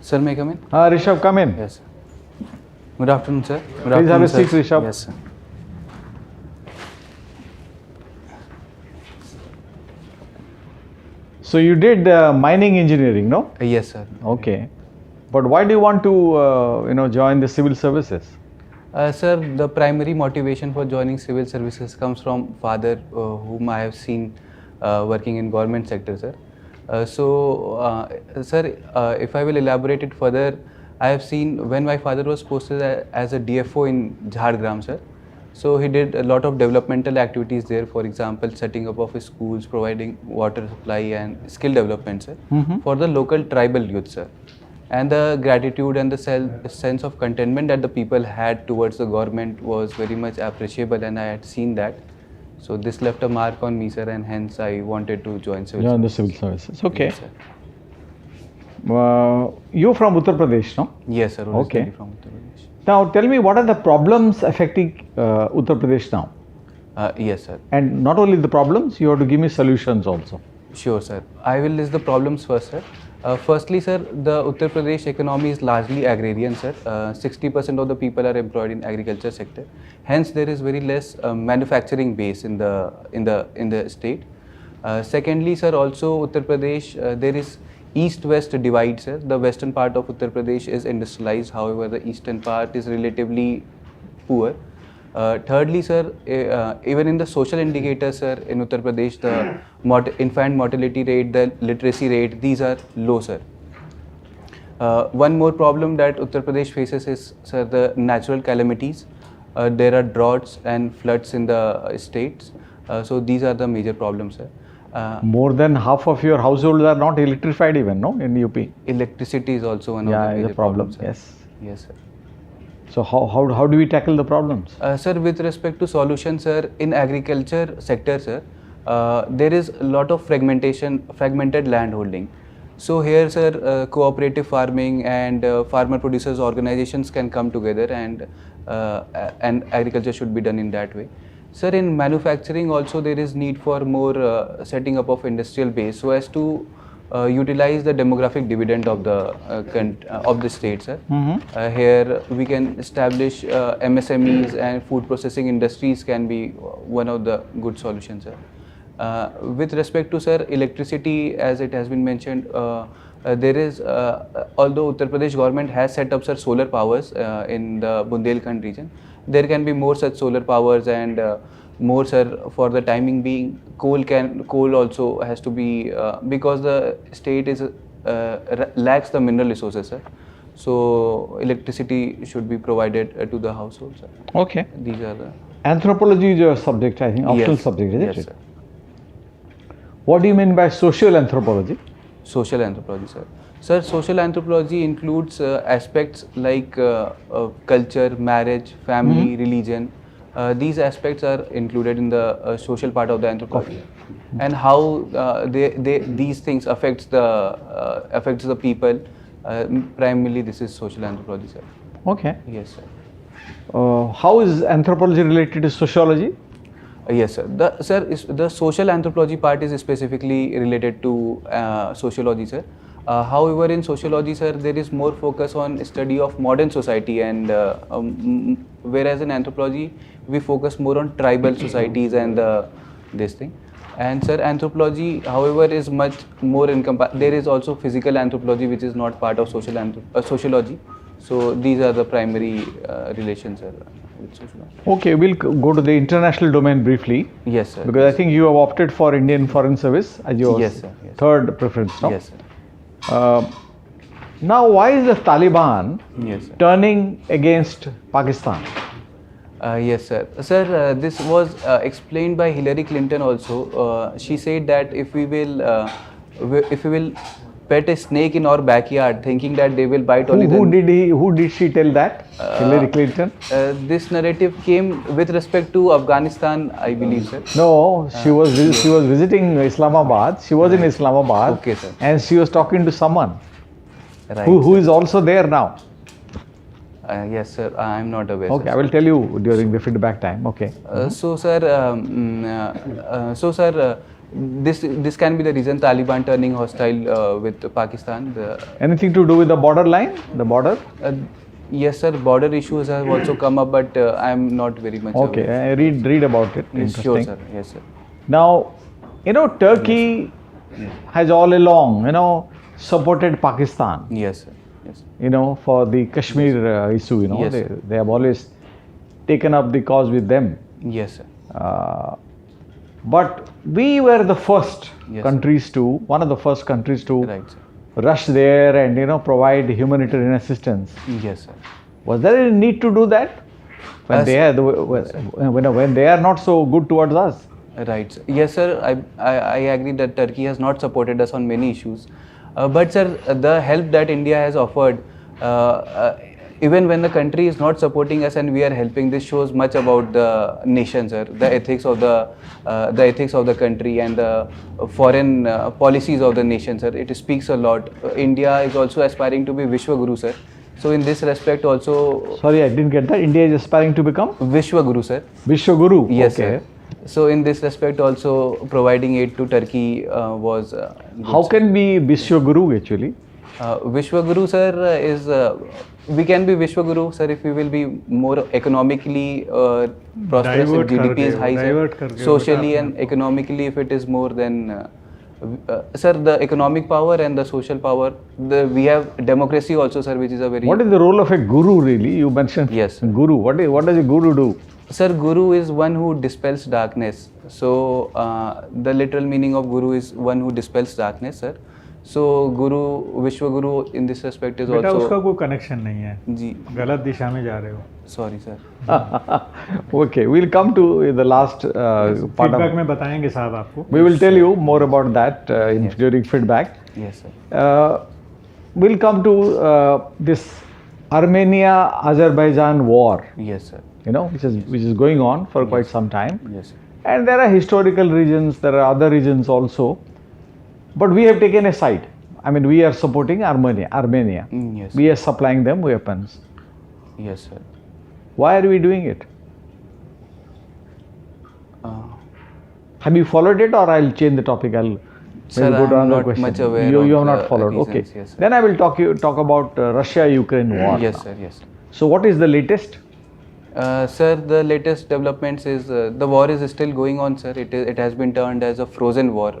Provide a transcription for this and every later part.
Sir, may I come in? Rishabh, come in. Yes, sir. Good afternoon, sir. Good Please have afternoon, a seat, sir. Rishabh. Yes, sir. So you did mining engineering, no? Yes, sir. Okay. But why do you want to, join the civil services? Sir, the primary motivation for joining civil services comes from father, whom I have seen working in government sector, sir. Sir, if I will elaborate it further, I have seen when my father was posted as a DFO in Jhargram, sir. So he did a lot of developmental activities there. For example, setting up of schools, providing water supply and skill development, sir, for the local tribal youth, sir. And the gratitude and the sense of contentment that the people had towards the government was very much appreciable, and I had seen that. So this left a mark on me, sir, and hence I wanted to join civil Join the services. civil services. Okay. Yes, sir. You're from Uttar Pradesh, no? Yes, sir. Originally Okay. from Uttar Pradesh. Now tell me, what are the problems affecting Uttar Pradesh now? Yes, sir. And not only the problems, you have to give me solutions also. Sure, sir. I will list the problems first, sir. Firstly, sir, the Uttar Pradesh economy is largely agrarian, sir. 60% of the people are employed in agriculture sector. Hence, there is very less manufacturing base in the state. Secondly, sir, also Uttar Pradesh, there is east-west divide, sir. The western part of Uttar Pradesh is industrialized. However, the eastern part is relatively poor. Thirdly, sir, even in the social indicators, sir, in Uttar Pradesh, the infant mortality rate, the literacy rate, these are low, sir. One more problem that Uttar Pradesh faces is, sir, the natural calamities. There are droughts and floods in the states. So these are the major problems, sir. More than half of your households are not electrified even, no, in UP? Electricity is also one Yeah, of the is major a problem. problems, sir. Yes. Yes, sir. So how do we tackle the problems? Sir, with respect to solutions, sir, in agriculture sector, sir, there is a lot of fragmented land holding. So here, sir, cooperative farming and farmer producers organizations can come together, and agriculture should be done in that way. Sir, in manufacturing also there is need for more setting up of industrial base so as to utilize the demographic dividend of the state, sir. Here we can establish MSMEs, and food processing industries can be one of the good solutions, sir. With respect to, sir, electricity, as it has been mentioned, there is, although Uttar Pradesh government has set up, sir, solar powers in the Bundelkhand region, there can be more such solar powers, and more, sir, for the timing being, coal also has to be, because the state is lacks the mineral resources, sir. So electricity should be provided to the households, sir. Okay. These are the Anthropology is your subject, I think, optional Yes. subject, isn't Yes, it? sir. What do you mean by social anthropology? Social anthropology, sir. Sir, social anthropology includes aspects like culture, marriage, family, religion. These aspects are included in the social part of the anthropology, and how these things affects the people. Primarily, this is social anthropology, sir. Okay. Yes, sir. How is anthropology related to sociology? Yes, sir. The social anthropology part is specifically related to sociology, sir. However, in sociology, sir, there is more focus on study of modern society, and whereas in anthropology, we focus more on tribal societies and this thing. And, sir, anthropology, however, is much more there is also physical anthropology, which is not part of sociology. So these are the primary relations, sir, with sociology. Okay, we'll go to the international domain briefly. Yes, sir. Because I think you have opted for Indian Foreign Service as your Yes, sir. Yes, third preference, no? Yes, sir. Now, why is the Taliban Yes, sir. turning against Pakistan? Yes, sir. Sir, this was explained by Hillary Clinton also. She said that if we will pet a snake in our backyard, thinking that they will bite only Who did she tell that? Hillary Clinton? This narrative came with respect to Afghanistan, I believe, sir. No, she was visiting Islamabad. She was in Islamabad. Okay, sir. And she was talking to someone Right. who is also there now. Yes, sir. I am not aware. Okay, sir. I will tell you during the feedback time. Okay. This can be the reason Taliban turning hostile with Pakistan. Anything to do with the borderline, the border? Yes, sir. Border issues have also come up, but I am not very much Okay, aware. I read about it. Yes, Interesting. sure, sir. Yes, sir. Now, Turkey has all along, supported Pakistan. Yes, sir. Yes. For the Kashmir issue. Yes, they, sir. they have always taken up the cause with them. Yes, sir. But we were the first Yes, countries to, one of the first countries to Right, sir. rush there and provide humanitarian assistance. Yes, sir. Was there any need to do that when As- they are when they are not so good towards us? Right. Sir. Yes, sir. I agree that Turkey has not supported us on many issues. But, sir, the help that India has offered, even when the country is not supporting us and we are helping, this shows much about the nation, sir. The ethics of the country and the foreign policies of the nation, sir. It speaks a lot. India is also aspiring to be Vishwa Guru, sir. So in this respect also, Sorry, I didn't get that. India is aspiring to become Vishwa Guru, sir. Vishwaguru. Yes, okay. sir. So in this respect also, providing aid to Turkey was good, How sir. can be Vishwaguru actually? Vishwaguru, sir, is we can be Vishwaguru, sir, if we will be more economically prosperous, if Divert GDP is karke, high, divert sir. karke Socially bata and economically, if it is more, then sir, the economic power and the social power, we have democracy also, sir, which is a very What is the role of a guru really? You mentioned Yes, sir. guru. What does a guru do? Sir, Guru is one who dispels darkness. So, the literal meaning of Guru is one who dispels darkness, sir. So, Guru, Vishwa Guru in this respect is बेटा उसका also. कोई connection नहीं है, जी, गलत दिशा में जा रहे हो. sorry, sir. Okay, we'll come to the last part feedback of. में बताएंगे साहब आपको. We will tell you more about that during feedback. Yes, sir. We'll come to this Armenia-Azerbaijan war, Yes, sir. which is going on for quite some time. Yes, sir. And there are historical regions, there are other regions also. But we have taken a side. I mean, we are supporting Armenia. Yes. We are supplying them weapons. Yes, sir. Why are we doing it? Have you followed it, or I'll change the topic? I'll Sir, maybe go to I'm another not question. much aware You of have not the followed. reasons. Okay. Yes, sir. Then I will talk about Russia-Ukraine war. Yes, now. sir. Yes, sir. So what is the latest? Sir, the latest developments is the war is still going on, sir. It has been turned as a frozen war.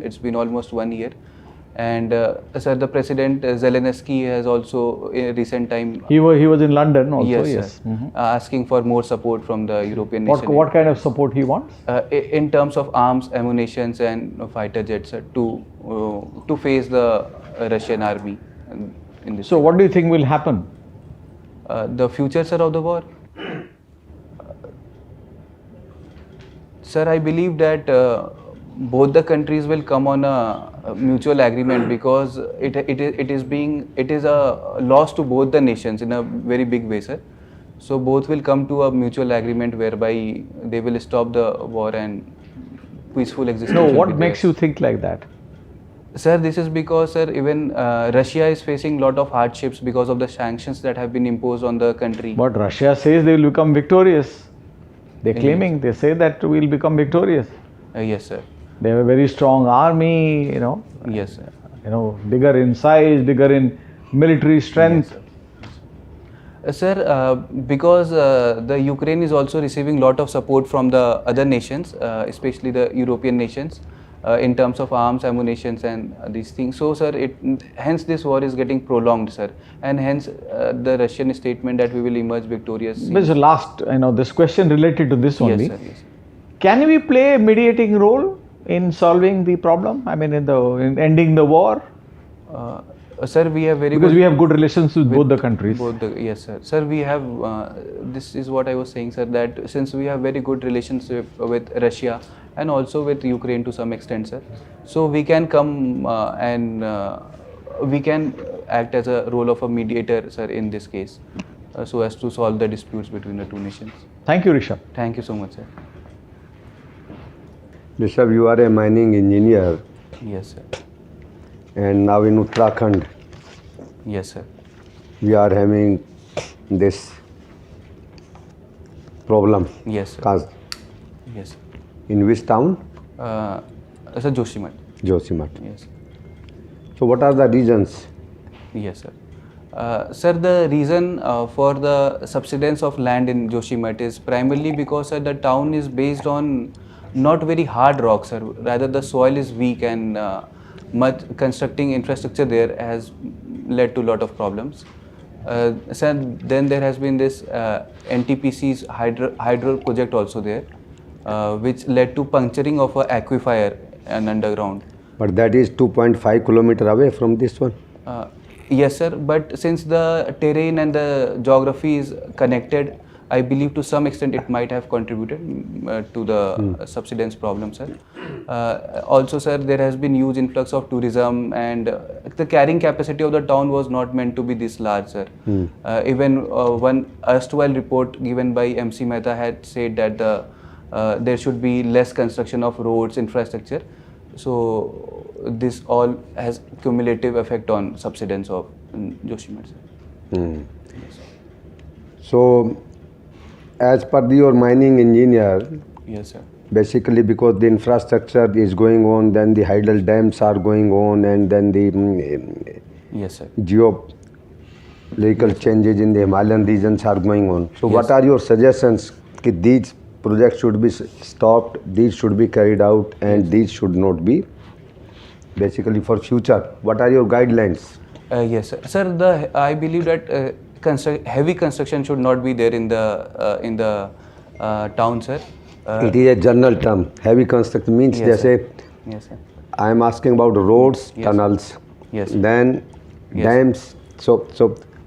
It's been almost 1 year, and sir, the President Zelensky has also in recent time He was in London also. yes, Yes. sir, asking for more support from the European What nation. what kind of support he wants? In terms of arms, ammunitions, and fighter jets, sir, to face the Russian army in this. So what do you think will happen? The future, sir, of the war? Sir, I believe that both the countries will come on a mutual agreement, because it is a loss to both the nations in a very big way, sir. So both will come to a mutual agreement whereby they will stop the war and peaceful existence. No, will what be makes there. you think like that? Sir, this is because, sir, even Russia is facing lot of hardships because of the sanctions that have been imposed on the country. But Russia says they will become victorious. They're claiming, they say that we will become victorious. Yes, sir. They have a very strong army, Yes, sir. bigger in size, bigger in military strength. Yes, sir, because the Ukraine is also receiving lot of support from the other nations, especially the European nations, in terms of arms, ammunitions, and these things. So, sir, hence this war is getting prolonged, sir, and hence the Russian statement that we will emerge victorious. This is last, this question related to this only. Yes, sir. Yes. Can we play a mediating role in solving the problem? I mean, in ending the war? Sir, we have very Because good we have good relations with both the countries. Yes, sir. Sir, we have, this is what I was saying, sir, that since we have very good relationship with Russia and also with Ukraine to some extent, sir, so we can come and we can act as a role of a mediator, sir, in this case, so as to solve the disputes between the two nations. Thank you, Rishabh. Thank you so much, sir. Rishabh, you are a mining engineer, Yes, sir. and now in Uttarakhand Yes, sir. we are having this problem. Yes, sir. Cause Yes. in which town? Sir, Joshimath. Joshimath. Yes. So what are the reasons? Yes, sir. Sir, the reason for the subsidence of land in Joshimath is primarily because the town is based on not very hard rock, sir. Rather, the soil is weak and much constructing infrastructure there has led to a lot of problems. Sir, then there has been this NTPC's hydro project also there, which led to puncturing of an aquifer and underground. But that is 2.5 kilometer away from this one. Yes, sir. But since the terrain and the geography is connected, I believe to some extent it might have contributed to the subsidence problem, sir. Also, sir, there has been huge influx of tourism, and the carrying capacity of the town was not meant to be this large, sir. Even one erstwhile report given by MC Mehta had said that there should be less construction of roads, infrastructure. So this all has cumulative effect on subsidence of Joshimath, sir. So, as per your mining engineer, Yes, sir. basically because the infrastructure is going on, then the hydel dams are going on, and then the Yes, sir. geopolitical changes in the Himalayan regions are going on. So, what Yes. are your suggestions? That these projects should be stopped, these should be carried out, and these should not be. Basically, for future, what are your guidelines? Yes, sir. Sir, I believe that heavy construction should not be there in the town, sir. It is a general term. Heavy construction means, Yes, sir. जैसे Yes, sir. I am asking about roads, Yes. tunnels, Yes. then Yes. dams. So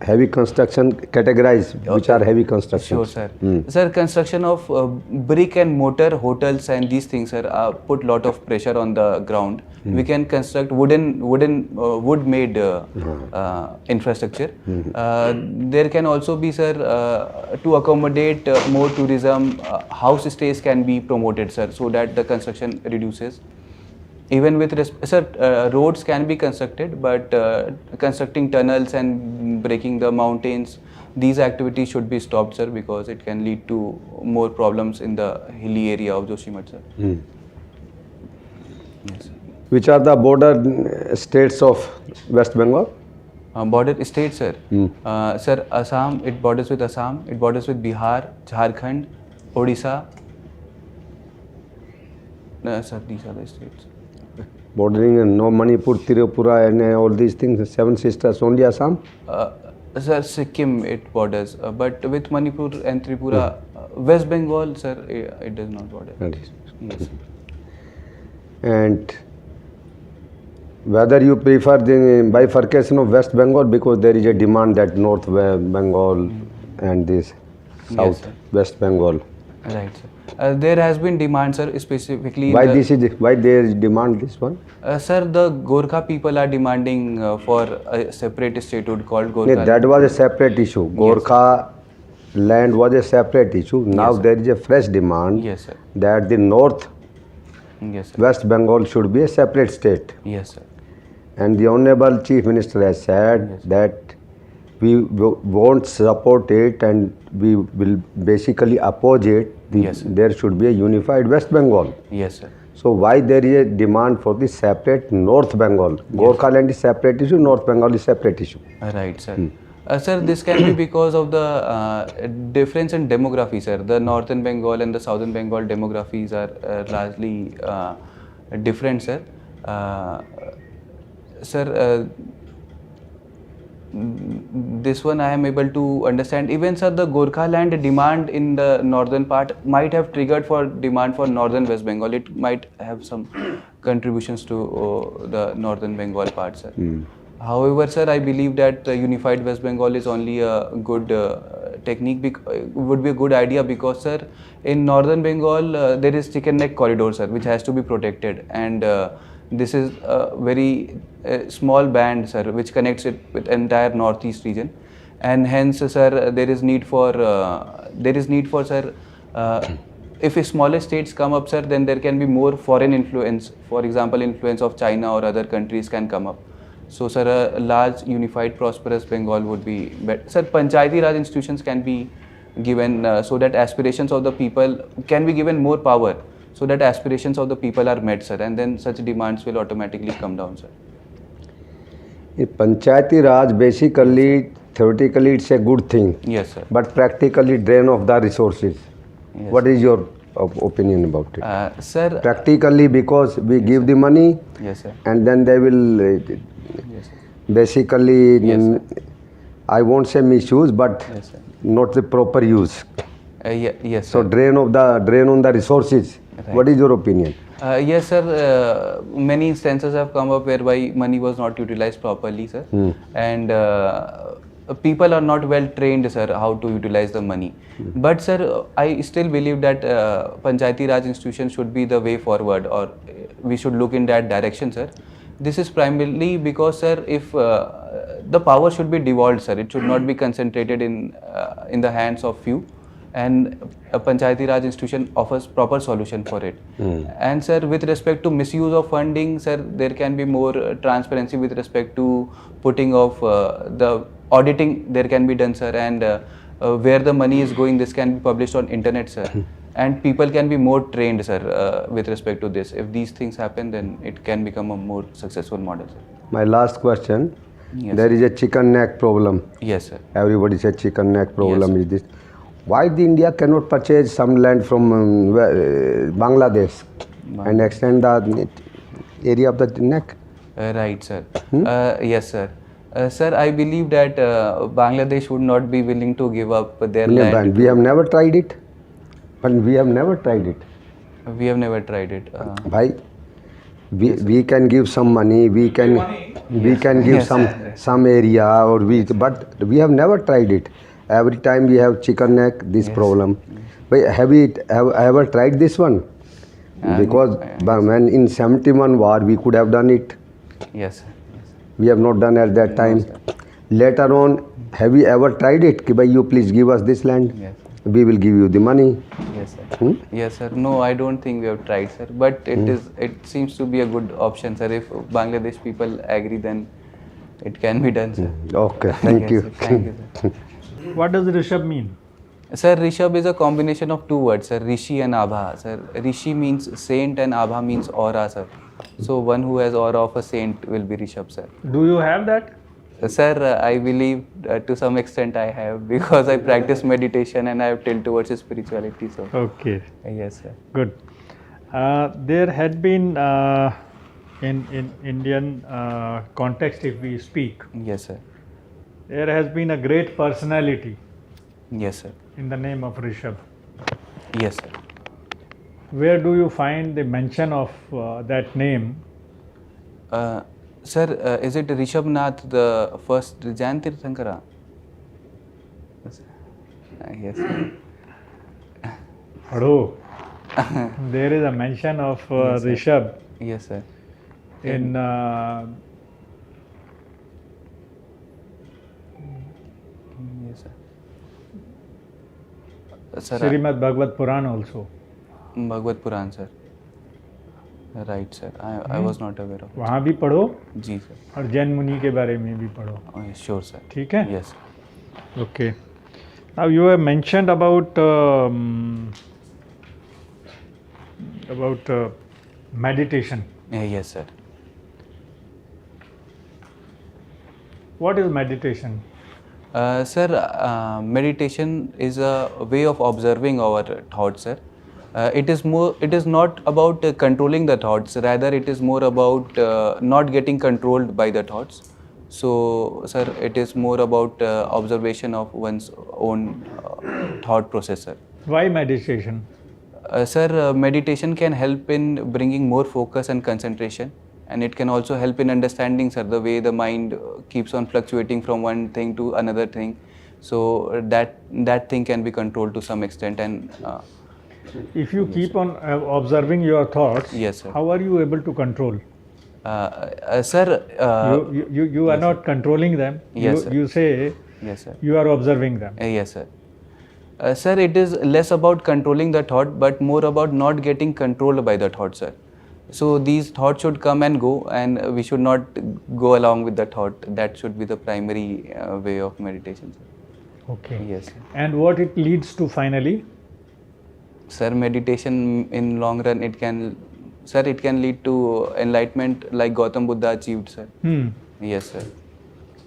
heavy construction categorize which are heavy construction. Sure, sir. Sir, construction of brick and mortar hotels and these things, sir, put lot of pressure on the ground. We can construct wood-made infrastructure. There can also be, sir, to accommodate more tourism, house stays can be promoted, sir, so that the construction reduces. Even with roads can be constructed, but constructing tunnels and breaking the mountains, these activities should be stopped, sir, because it can lead to more problems in the hilly area of Joshimath, sir. Yes, sir. Which are the border states of West Bengal? Border states, sir. Sir, Assam, it borders with Assam, it borders with Bihar, Jharkhand, Odisha. Sir, these are the states. Bordering and no Manipur, Tripura, and all these things. Seven sisters, only Assam. Sir, Sikkim it borders, but with Manipur and Tripura, West Bengal, sir, it does not border. That is. Yes. And whether you prefer the bifurcation of West Bengal, because there is a demand that North Bengal and this South sir. West Bengal. Right, sir. There has been demand, sir, specifically. Why there is demand this one? Sir, the Gorkha people are demanding for a separate statehood called Gorkha. Yeah, that was a separate issue. Gorkha land was a separate issue. Now there is a fresh demand Yes, sir. that the North Yes, sir. West Bengal should be a separate state. Yes, sir. And the Honorable Chief Minister has said that we won't support it and we will basically oppose it. There should be a unified West Bengal. Yes, sir. So why there is a demand for the separate North Bengal? Gorkha land is separate issue, North Bengal is separate issue. Right, sir. Sir, this can be because of the difference in demography, sir. The Northern Bengal and the Southern Bengal demographies are largely different, sir. Sir, this one I am able to understand. Even, sir, the Gorkha land demand in the northern part might have triggered for demand for northern West Bengal. It might have some contributions to the northern Bengal part, sir. However, sir, I believe that unified West Bengal is only a good technique, would be a good idea, because, sir, in northern Bengal there is chicken neck corridor, sir, which has to be protected, and this is a very small band, sir, which connects it with entire northeast region, and hence, sir, there is need for sir, if smaller states come up, sir, then there can be more foreign influence. For example, influence of China or other countries can come up. So, sir, a large, unified, prosperous Bengal would be better. Sir, Panchayati Raj institutions can be given so that aspirations of the people can be given more power. so that aspirations of the people are met, sir, and then such demands will automatically come down, sir. In Panchayati Raj, basically, theoretically, it's a good thing. Yes, sir. But practically drain of the resources. Yes, What is your opinion about it? Sir. Practically, because we give the money, Yes, sir. and then they will Yes, sir. basically, Yes, I won't say misuse, but Yes, sir. not the proper use. Yes, So sir. drain on the resources. Right. What is your opinion? Yes, sir. Many instances have come up whereby money was not utilized properly, sir, and people are not well trained, sir, how to utilize the money. But, sir, I still believe that Panchayati Raj institution should be the way forward, or we should look in that direction, sir. This is primarily because, sir, if the power should be devolved, sir, it should not be concentrated in the hands of few. And a Panchayati Raj institution offers proper solution for it. And, sir, with respect to misuse of funding, sir, there can be more transparency with respect to putting of the auditing there can be done, sir, and where the money is going, this can be published on internet, sir. And people can be more trained, sir, with respect to this. If these things happen, then it can become a more successful model, sir. My last question. Yes, There is a chicken neck problem. Yes, sir. Everybody says chicken neck problem Yes, is this. Why the India cannot purchase some land from Bangladesh and extend the area of the neck? Right, sir. Yes, sir. Sir, I believe that Bangladesh would not be willing to give up their land. We have never tried it. But we have never tried it. We have never tried it. Bhai, we can give some money, we can give Yes, some area, but we have never tried it. Every time we have chicken neck, this problem. But have we ever tried this one? Because when in 71 war we could have done it. Yes, sir. We have not done at that time. Later on, have we ever tried it? Ki bhai, you please give us this land. Yes. We will give you the money. Yes, sir. Yes, sir. No, I don't think we have tried, sir. But it seems to be a good option, sir. If Bangladesh people agree, then it can be done, sir. Okay, thank Yes, you. sir. Thank you, sir. What does Rishabh mean? Sir, Rishabh is a combination of two words, sir. Rishi and Abha, sir. Rishi means saint and Abha means aura, sir. So one who has aura of a saint will be Rishabh, sir. Do you have that? Sir, I believe to some extent I have, because I practice meditation and I have tilt towards spirituality. So Okay, yes, sir. good. There had been in Indian context, if we speak, Yes, sir. there has been a great personality Yes, sir. in the name of Rishabh. Yes, sir. Where do you find the mention of that name? Sir, is it Rishabh Nath, the first Jain Tirthankara? Yes, sir. Hello. There is a mention of Yes, sir. Rishabh Yes, sir. in Yes, sir. Sir, Srimad Bhagavad Puran also. Bhagavad Puran, sir. Right, sir. I was not aware of it. वहाँ भी पढ़ो जी, sir. और जैन मुनि के बारे में भी पढ़ो. Sure, sir. ठीक है? Yes. Okay. Now you have mentioned about meditation. Yes, sir. What is meditation? Sir, meditation is a way of observing our thoughts, sir. It is not about controlling the thoughts, rather it is more about not getting controlled by the thoughts. So, sir, it is more about observation of one's own thought process, sir. Why meditation? Sir, meditation can help in bringing more focus and concentration, and it can also help in understanding, sir, the way the mind keeps on fluctuating from one thing to another thing. So that thing can be controlled to some extent. And If you keep on observing your thoughts, Yes, sir. how are you able to control? Sir, You are not controlling them. Yes, sir. You say yes, sir. you are observing them. Yes, sir. Sir, it is less about controlling the thought, but more about not getting controlled by the thought, sir. So these thoughts should come and go, and we should not go along with the thought. That should be the primary way of meditation, sir. Okay. Yes, sir. And what it leads to finally? Sir, meditation in long run, it can lead to enlightenment like Gautam Buddha achieved, sir. Yes, sir.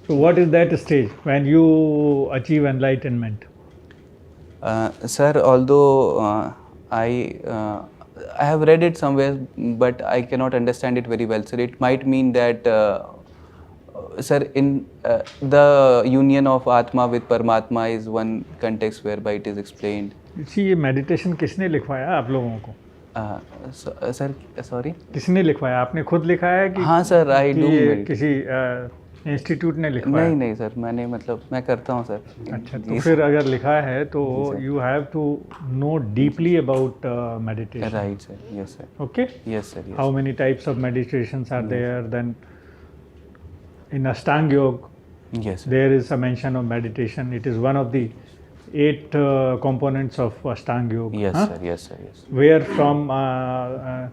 So what is that stage when you achieve enlightenment? Sir, although I have read it somewhere, but I cannot understand it very well, sir. It might mean that, sir, in the union of Atma with Paramatma is one context whereby it is explained. जी ये meditation किसने लिखवाया आप लोगों को? Sir sorry, किसने लिखवाया? आपने खुद लिखा है कि हाँ सर, आई डू किसी इंस्टीट्यूट ने लिखवाया? नहीं सर, मैंने मतलब मैं करता हूँ सर. अच्छा, तो फिर अगर लिखा है तो you have to know deeply about meditation. Right sir. Yes sir. Okay. Yes sir. How many types of meditations are there? Then in Ashtanga yoga Yes sir. there is a mention of meditation. It is one of the 8 components of Ashtanga Yoga. Yes sir. Yes sir. Yes. Where from that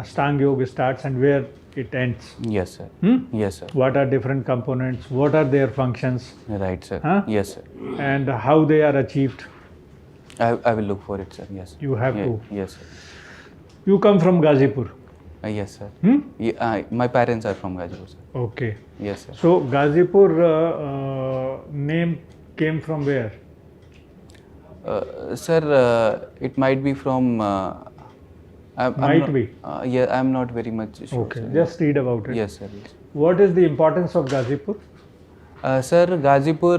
Ashtanga Yoga starts and where it ends. Yes sir. Yes sir. What are different components? What are their functions? Right sir. Huh? Yes sir. And how they are achieved. I will look for it, sir. Yes. You have to. Yes sir. You come from Gazipur. Yes sir. My parents are from Gazipur, sir. Okay. Yes sir. So Gazipur name came from where? Sir, it might be from. Yeah, I'm not very much sure. Okay, sir. just read about it. Yes sir. Yes. What is the importance of Gazipur? Sir, Gazipur,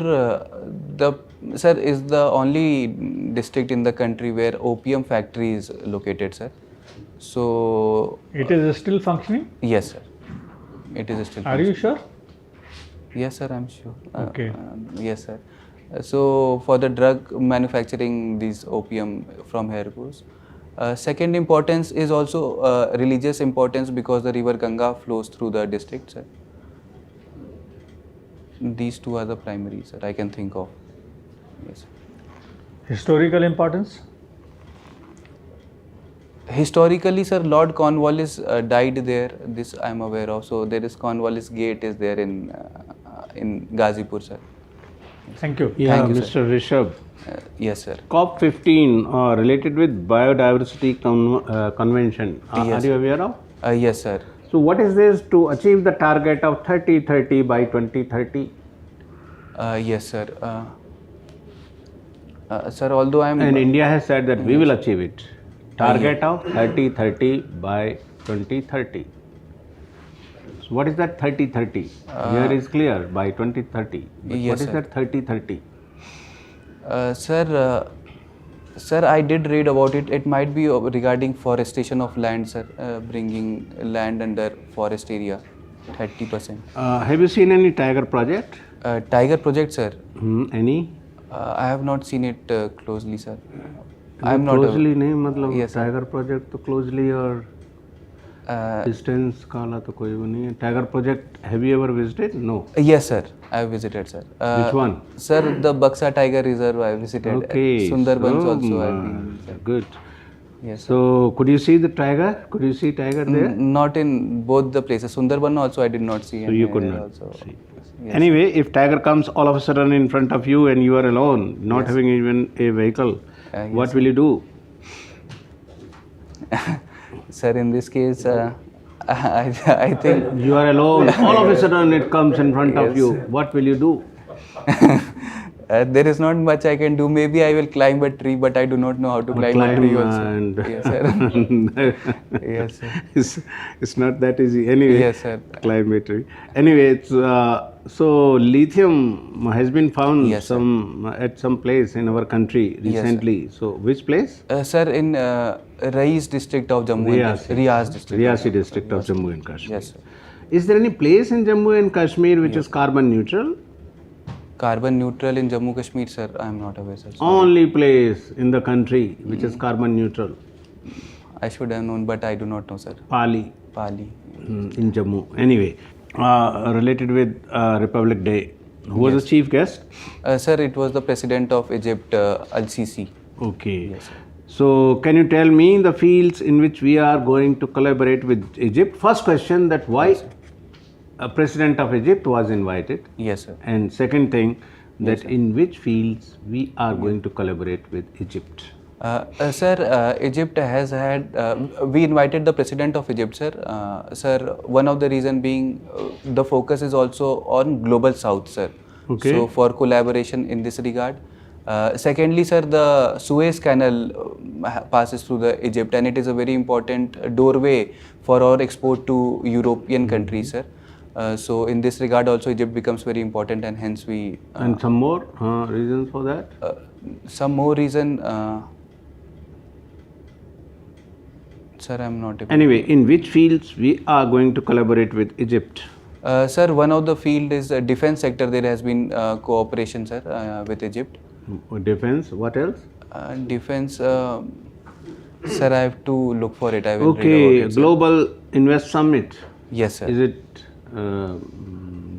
is the only district in the country where opium factory is located, sir. So. It is still functioning? Yes sir. It is still. Are you sure? Yes sir, I'm sure. Okay. Yes sir. So for the drug manufacturing, these opium from here goes. Second importance is also religious importance because the river Ganga flows through the district, sir. These two are the primary, sir, I can think of. Yes. Historical importance? Historically, sir, Lord Cornwallis died there. This I am aware of. So there is Cornwallis Gate is there in Gazipur, sir. Thank you. Yeah, Thank you, Mr. Rishabh. Yes, sir. COP15 related with Biodiversity Convention. Yes. Are you aware of? Yes, sir. So what is this to achieve the target of 30-30 by 2030? Yes, sir. Sir, although I am. And India has said that we will achieve it. Target of 30-30 by 2030. So what is that 30-30? Here is clear by 2030. But Yes, what is sir. that 30-30? Sir, I did read about it. It might be regarding forestation of land, sir, bringing land under forest area, 30%. Have you seen any tiger project? Tiger project, sir. Any? I have not seen it closely, sir. I am not closely नहीं मतलब Yes, sir. tiger project तो closely और distance काला तो कोई वो नहीं है. Tiger project have you ever visited? No. Yes, sir. I have visited, sir. Which one? Sir, the Baksa Tiger Reserve I visited. Okay. Sundarbans so, also I have been. Sir. Good. Yes. Sir. So could you see the tiger? Could you see tiger there? Not in both the places. Sundarban also I did not see. So you and could here not also. see. Yes. Anyway, if tiger comes all of a sudden in front of you and you are alone, not Yes. having even a vehicle, Yes, what will you do? Sir, in this case, I think You are alone. All of a sudden it comes in front of Yes. you. What will you do? there is not much I can do. Maybe I will climb a tree, but I do not know how to climb a tree also. and Yes, sir. Yes, sir. it's not that easy. Anyway, Yes, sir. climb a tree. Anyway, it's, so lithium has been found Yes, sir. at some place in our country Yes, sir. recently. So which place? Sir, in Rais district of Jammu and Kashmir. Riaz district. Riyasi district of Jammu and Kashmir. Yes, sir. Is there any place in Jammu and Kashmir which is carbon neutral? Carbon neutral in Jammu Kashmir, sir. I am not aware, sir. Sorry. Only place in the country which is carbon neutral. I should have known, but I do not know, sir. Pali. Pali. In Jammu. Anyway, related with Republic Day. Who was the chief guest? Sir, it was the president of Egypt, Al-Sisi. Okay. Yes, sir. So, can you tell me the fields in which we are going to collaborate with Egypt? First question, that why a president of Egypt was invited. Yes, sir. And second thing, that in which fields we are going to collaborate with Egypt. Sir, Egypt has had, we invited the president of Egypt, sir. Sir, one of the reason being the focus is also on global south, sir. Okay. So for collaboration in this regard. Secondly, sir, the Suez Canal passes through the Egypt, and it is a very important doorway for our export to European countries, sir. So in this regard also Egypt becomes very important, and hence we... And some more reasons for that? some more reason... Sir, I'm not able... Anyway, in which fields we are going to collaborate with Egypt? Sir, one of the field is defense sector. There has been cooperation, sir, with Egypt. Defense, what else? Defense, sir, I have to look for it. I will read Okay, about it, sir. Global Invest Summit. Yes, sir. Is it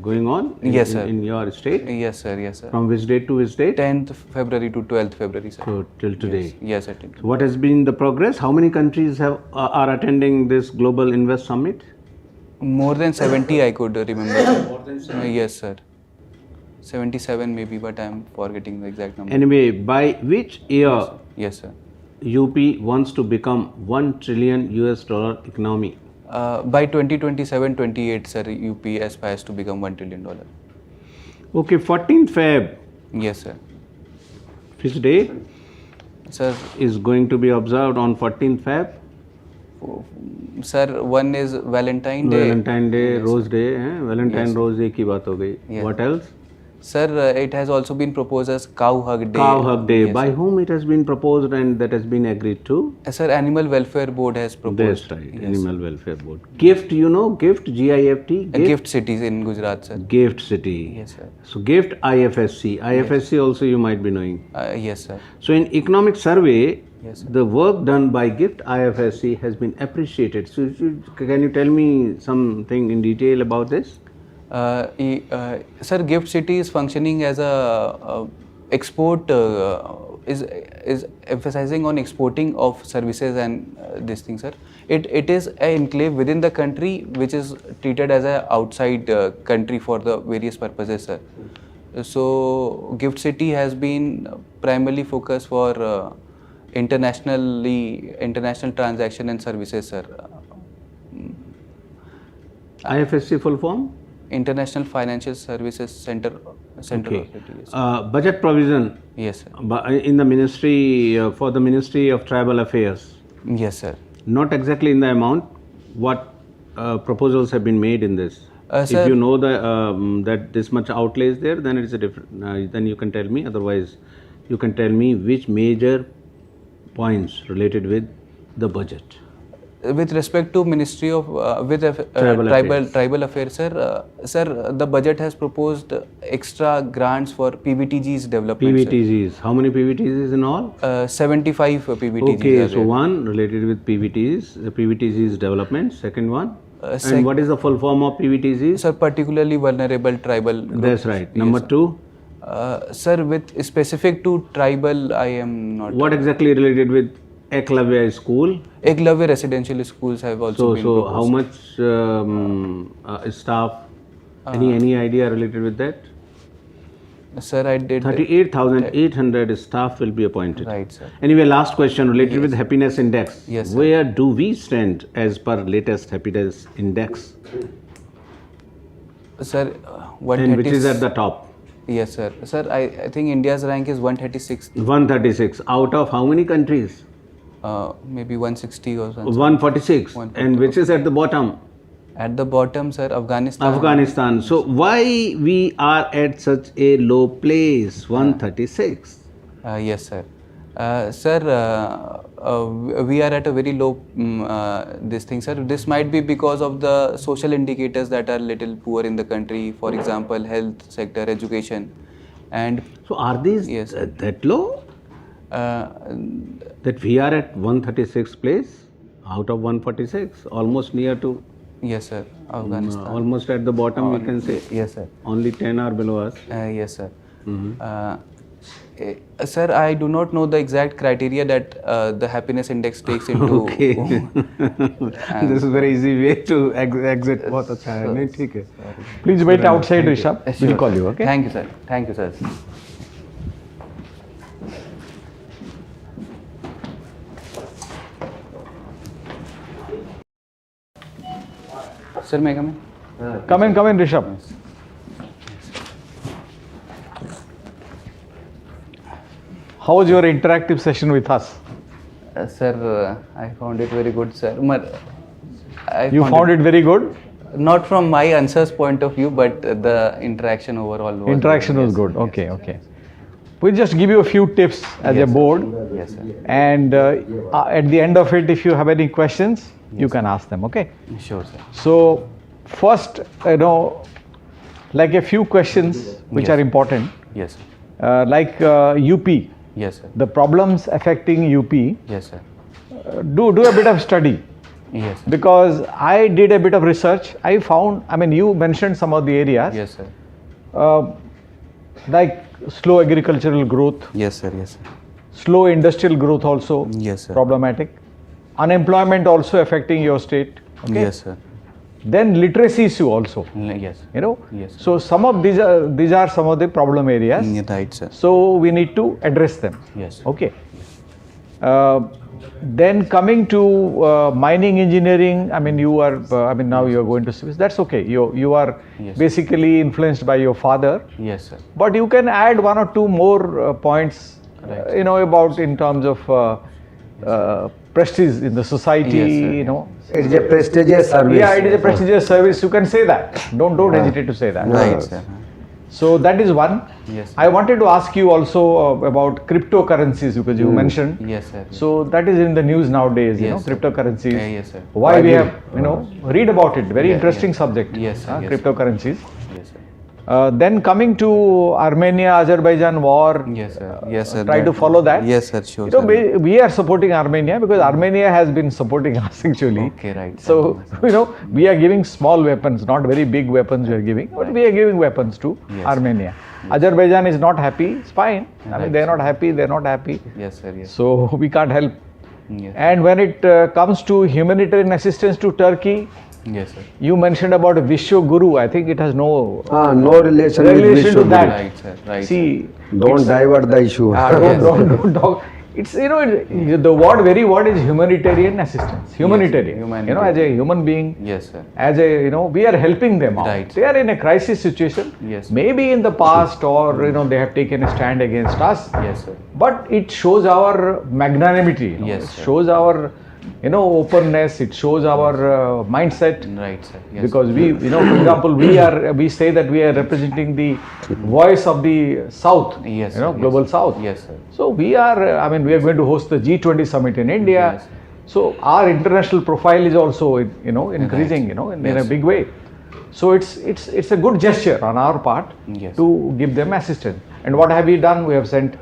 going on Yes, sir. in your state? Yes, sir. Yes, sir. From which date to which date? 10th February to 12th February, sir. So till today. Yes, sir. So what has been the progress? How many countries are attending this Global Invest Summit? More than 70, I could remember. More than 70? Yes, sir. 77 maybe, but I am forgetting the exact number. Anyway, by which year Yes, sir. UP wants to become $1 trillion economy? By 2027-28, sir, UP aspires to become $1 trillion. Okay, 14th Feb. Yes, sir. Which day Sir, is going to be observed on 14th Feb? sir, one is Valentine Day. Valentine Day, Rose Day. Valentine Yes. Rose Day की बात हो गई. Yes. What else? Sir, it has also been proposed as Cow Hug Day. Cow Hug Day. Yes, By sir. whom it has been proposed and that has been agreed to? Sir, Animal Welfare Board has proposed. That's right. Yes. Animal Welfare Board. Gift, you know, Gift, G-I-F-T. Gift cities in Gujarat, sir. Gift City. Yes, sir. So Gift IFSC. IFSC also you might be knowing. Yes, sir. So in economic survey, Yes, sir. the work done by Gift IFSC has been appreciated. So can you tell me something in detail about this? Sir, Gift City is functioning as a export, is emphasizing on exporting of services and this thing, sir. It is an enclave within the country which is treated as a outside country for the various purposes, sir. So Gift City has been primarily focused for international transaction and services, sir. IFSC full form? International Financial Services Center. Okay. Authority, yes. Budget provision Yes, sir. in the ministry, for the Ministry of Tribal Affairs. Yes, sir. Not exactly in the amount. What proposals have been made in this? Sir, If you know that this much outlay is there, then it is a different. Then you can tell me. Otherwise, you can tell me which major points related with the budget. with respect to Ministry of Tribal Affairs, sir, the budget has proposed extra grants for PVTG's development. PVTGs. How many PVTGs in all? 75 PVTGs. Okay, are so there. one related with PVTs, the PVTGs development. Second one, sec- and what is the full form of PVTGs? Sir, particularly vulnerable tribal groups. That's right. Number Yes, two, sir, with specific to tribal, I am not. what exactly related with Eklavya school? Eklavya residential schools have also been So proposed. how much staff? Any idea related with that? Sir, I did. 38,800 staff will be appointed. Right, sir. Anyway, last question related with happiness index. Yes, sir. Where do we stand as per latest happiness index? Sir, And which is at the top? Yes, sir. Sir, I think India's rank is 136, 136 out of how many countries? maybe 160 or something. 146. And which is at the bottom? At the bottom, sir, Afghanistan. Afghanistan. So why we are at such a low place? 136. Yes, sir. Sir, we are at a very low this thing, sir. This might be because of the social indicators that are little poor in the country. For example, health sector, education, and So are these Yes. that low? That we are at 136 place out of 146, almost near to, yes, sir, Afghanistan. almost at the bottom, we can say. Yes, sir. Only 10 are below us. Yes, sir. Sir, I do not know the exact criteria that the happiness index takes into. Okay. This is very easy way to exit. बहुत अच्छा है. नहीं ठीक है. Please wait outside, Rishabh. We'll call you, okay? Thank you, sir. Thank you, sir. Sir, may I come in? Come in, Rishabh. How was your interactive session with us? Sir, I found it very good, sir. You found it very good? Not from my answers point of view, but the interaction overall was Interaction good. was Yes, good. yes, Okay, yes. okay. We'll just give you a few tips as a Yes, sir. board. Yes, sir. And at the end of it, if you have any questions, you can ask them, okay? Sure, sir. So, first, like a few questions which Yes. are important, Yes, sir. like UP, Yes, sir. the problems affecting UP, Yes, sir. do a bit of study. Yes, sir. Because I did a bit of research, I found, you mentioned some of the areas, Yes, sir. like slow agricultural growth, Yes, sir. Yes, sir. slow industrial growth also Yes, sir. problematic, unemployment also affecting your state, okay? Yes, sir. Then literacy issue also, Yes. Yes. So some of these are some of the problem areas. Right, sir. So we need to address them. Yes. Okay. Then coming to mining engineering, you are, now you are going to Swiss. That's okay. You are Yes. basically influenced by your father, Yes, sir. but you can add one or two more points, Right. about in terms of prestige in the society. Yes, sir. It's a prestigious service. Yeah, it is a prestigious service. You can say that. Don't hesitate to say that. Right, sir. So that is one. Yes, sir. I wanted to ask you also about cryptocurrencies because you mentioned. Yes, sir. So that is in the news nowadays, Yes, sir. cryptocurrencies. Yes, sir. Why we have, read about it. Very Yeah, interesting yes. subject. Yes, sir. Yes, sir. Cryptocurrencies. Yes, sir. Then coming to Armenia-Azerbaijan war. Yes, sir. Yes, sir. Try to follow that. Yes, sir. Sure. You know, sir. we are supporting Armenia because Armenia has been supporting us actually. Okay, right. So, we are giving small weapons, not very big weapons we are giving, but we are giving weapons to Yes. Armenia. Azerbaijan is not happy, it's fine. Right, they are not happy, they are not happy. Yes, sir. Yes. So, we can't help. Yes. And when it comes to humanitarian assistance to Turkey, Yes, sir. you mentioned about Vishwa Guru. I think it has no No relation with relation to Vishwa that. Right, sir. Right. See, Don't divert the issue. don't talk. It's the very word is humanitarian assistance. Humanitarian. humanitarian. As a human being, Yes, sir. as a we are helping them out. Right. They are in a crisis situation. Yes. Maybe in the past or they have taken a stand against us. Yes, sir. But it shows our magnanimity. Yes, it sir. shows our openness. It shows our mindset. Right, sir. Yes. Because we, for example, we say that we are representing the voice of the South, Yes, sir. global Yes. South. Yes, sir. So we are, we are going to host the G20 summit in India. Yes. So our international profile is also, increasing, in a Yes. big way. So it's a good gesture on our part Yes. to give them assistance. And what have we done? We have sent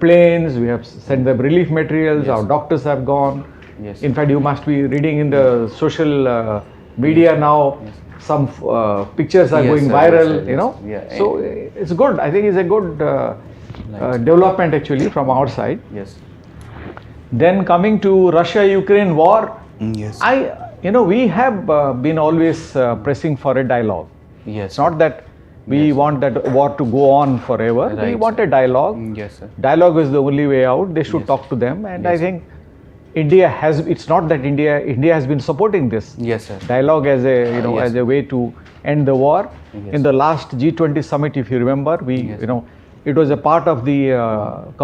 planes, we have sent them relief materials, Yes. our doctors have gone. Yes. In fact, you must be reading in the social media now, some pictures are Yes, going sir, viral, yes, sir, yes. Yeah. So it's good. I think it's a good development actually from our side. Yes. Then coming to Russia-Ukraine war, Yes. we have been always pressing for a dialogue. Yes. It's not that we want that war to go on forever. We Right, want sir. a dialogue. Yes, sir. Dialogue is the only way out. They should Yes. talk to them, and I Yes. think India has. It's not that India has been supporting this Yes, sir. dialogue as a Yes. as a way to end the war. Yes. In the last G20 summit, if you remember, we Yes. it was a part of the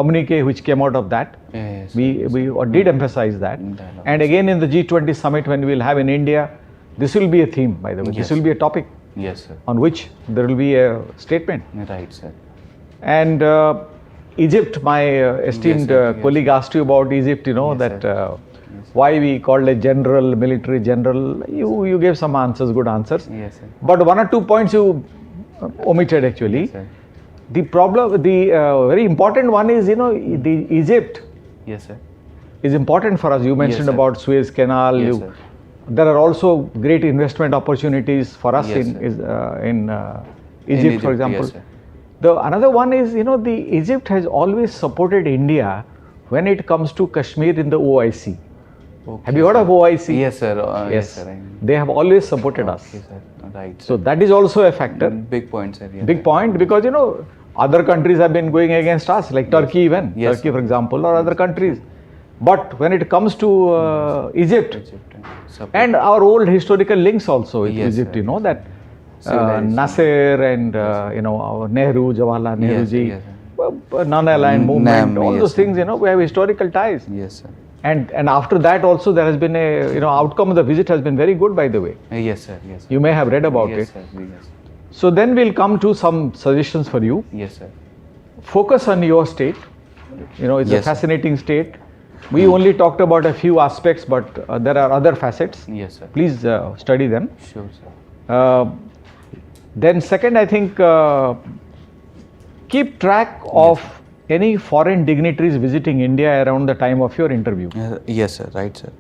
communique which came out of that. Yes. We did emphasize that. Dialogue. And again in the G20 summit when we will have in India, this will be a theme, by the way. Yes. This will be a topic Yes, sir. on which there will be a statement. Right, sir. And Egypt, my esteemed Yes, sir. Yes. colleague asked you about Egypt, Yes, that sir. why we called a general, military general. You gave some answers, good answers. Yes, sir. But one or two points you omitted actually. Yes, sir. The problem, the very important one is, the Egypt Yes, sir. is important for us. You mentioned sir. about Suez Canal. Yes, sir. There are also great investment opportunities for us Yes, in Egypt, for Egypt, example. yes, sir. The another one is, the Egypt has always supported India when it comes to Kashmir in the OIC. Okay, Have you heard sir. of OIC? Yes, sir. Yes, Yes. sir. They have always supported us. Okay, sir. Right. So that is also a factor. Big point, sir. Yes, Big sir. point, because other countries have been going against us, like Turkey even. Yes, Turkey, sir. for example, or other countries. But when it comes to Egypt, Egypt support. and our old historical links also with Yes, Egypt, sir, you know that Civilization. Nasser and you know our Nehru, Jawaharlal Nehru Yes, ji, yes, non-aligned movement, NAM, all yes, those sir. things, you know, we have historical ties. Yes, sir. And after that also there has been a, you know, outcome of the visit has been very good, by the way. Yes, sir. Yes, sir. You may have read about Yes, it. sir. Yes. So then we'll come to some suggestions for you. Yes, sir. Focus on your state. You know, it's a Yes, sir. fascinating state. We only talked about a few aspects, but there are other facets. Yes, sir. Please study them. Sure, sir. Then second, I think keep track of any foreign dignitaries visiting India around the time of your interview. Yes, sir. Right, sir.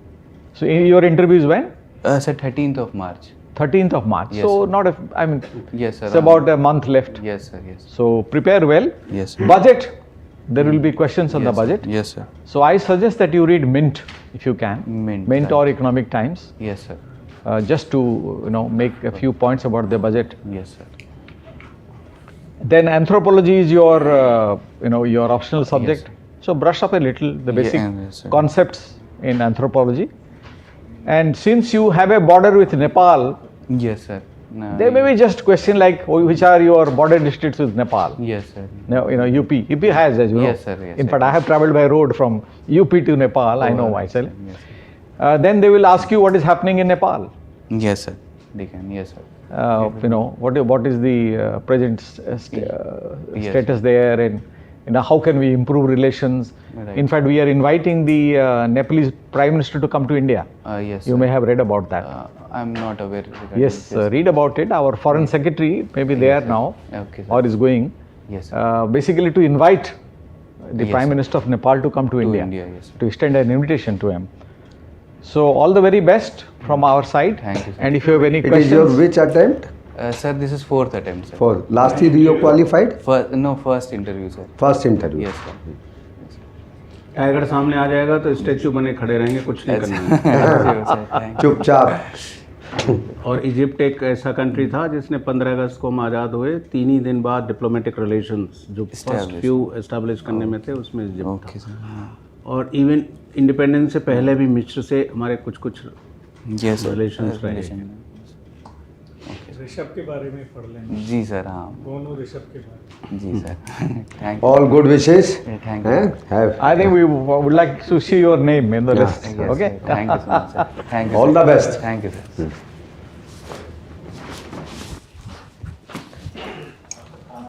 So your interview is when? Sir, 13th of March. 13th of March. Yes, So sir. not a, I mean, Yes, sir. it's about a month left. Yes, sir. Yes. So prepare well. Yes, sir. Budget. There will be questions on Yes, the sir. budget. Yes, sir. So I suggest that you read Mint if you can. Mint, Mint right. or Economic Times. Yes, sir. Just to, you know, make a few points about the budget. Yes, sir. Then anthropology is your, you know, your optional subject. sir. So brush up a little the basic yes, sir. concepts in anthropology. And since you have a border with Nepal, Yes, sir. No, there may be just question like, which are your border districts with Nepal? Yes, sir. No, you know, UP has, as you know. Yes, sir, yes, In sir. fact, I have traveled by road from UP to Nepal. I know right, myself. sir. Yes, sir. Then they will ask you what is happening in Nepal. Yes, sir. They can. Yes, sir. You know, what is the present Yes. status there, and you know, how can we improve relations? Right. In fact, we are inviting the Nepalese Prime Minister to come to India. Yes, You sir. may have read about that. I'm not aware. regarding Yes, this. read about it. Our Foreign Secretary may be there now, Okay, sir. or is going. Yes, sir. Basically to invite the Yes, Prime sir. Minister of Nepal to come to India, India, yes, sir. to extend an invitation to him. So all the very best from our side. Thank you, sir. And if you have any It is your questions, which attempt? Sir, this is 4th attempt, sir. For last year you qualified? First interview, sir. First interview. Yes, sir. अगर सामने आ जाएगा तो statue बने खड़े रहेंगे, कुछ नहीं करना है। Sure, sir. Thank you. चुपचाप। और इजिप्ट एक ऐसा कंट्री था जिसने 15 अगस्त को हम आज़ाद हुए, 3 ही दिन बाद डिप्लोमेटिक रिलेशंस जो फर्स्ट Established. फ्यू एस्टेब्लिश करने में थे उसमें इजिप्ट Okay, था। sir. और इवन इंडिपेंडेंस से पहले भी मिस्र से हमारे कुछ Yes, sir. Relations रहे। Relation. ऋषभ के बारे में पढ़ लेंगे, जी सर, हाँ दोनों ऋषभ के बारे में। जी sir. Thank you. All good wishes. Thank you. Have I think we would like to see your name in the list. Yes, Okay. sir. Thank you so much, sir. Thank you. All sir. the best. Thank you, sir.